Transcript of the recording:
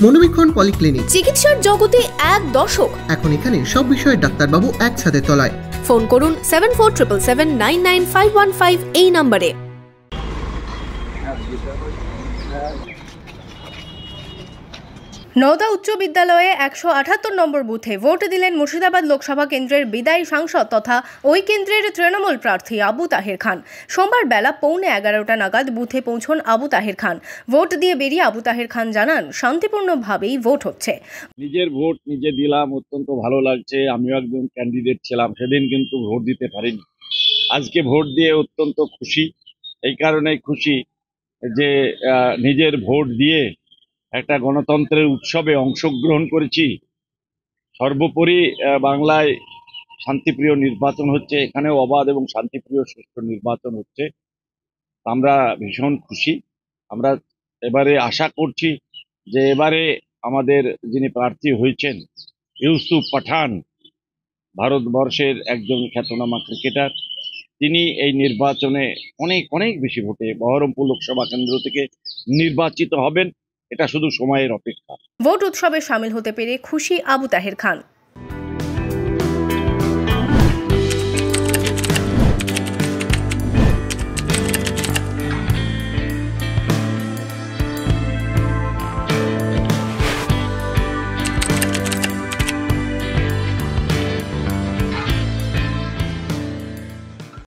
মনোবীক্ষণ polyclinic, চিকিৎসার জগতে এক দশক। এখন এখানে সব বিষয়ে ডাক্তারবাবু একসাথে তলায়। ফোন করুন 7477799515 এই নম্বরে। নওদা উচ্চ বিদ্যালয়ে 178 নম্বর বুথে ভোট দিলেন মুর্শিদাবাদ লোকসভা কেন্দ্রের বিদায়ী সাংসদ তথা ওই কেন্দ্রের তৃণমূল প্রার্থী আবু তাহের খান। সোমবার বেলা 11:15 নাগাদ বুথে পৌঁছন আবু তাহের খান। ভোট দিয়ে বেরিয়ে আবু তাহের খান জানান, শান্তিপূর্ণভাবেই ভোট হচ্ছে। নিজের ভোট নিজে দিলাম, অত্যন্ত ভালো লাগছে। আমিও একজন ক্যান্ডিডেট ছিলাম, সেদিন কিন্তু ভোট দিতে পারিনি। আজকে ভোট দিয়ে অত্যন্ত খুশি। এই কারণেই খুশি যে নিজের ভোট দিয়ে একটা গণতন্ত্রের উৎসবে অংশগ্রহণ করেছি। সর্বোপরি বাংলায় শান্তিপ্রিয় নির্বাচন হচ্ছে, এখানেও অবাধ এবং শান্তিপ্রিয় সুষ্ঠু নির্বাচন হচ্ছে। আমরা ভীষণ খুশি। আমরা এবারে আশা করছি যে এবারে আমাদের যিনি প্রার্থী হয়েছেন ইউসুফ পাঠান, ভারতবর্ষের একজন খ্যাতনামা ক্রিকেটার, তিনি এই নির্বাচনে অনেক অনেক বেশি ভোটে বহরমপুর লোকসভা কেন্দ্র থেকে নির্বাচিত হবেন। এটা শুধু সময়ের অপেক্ষা। ভোট উৎসবে শামিল হতে পেরে খুশি আবু তাহের খান।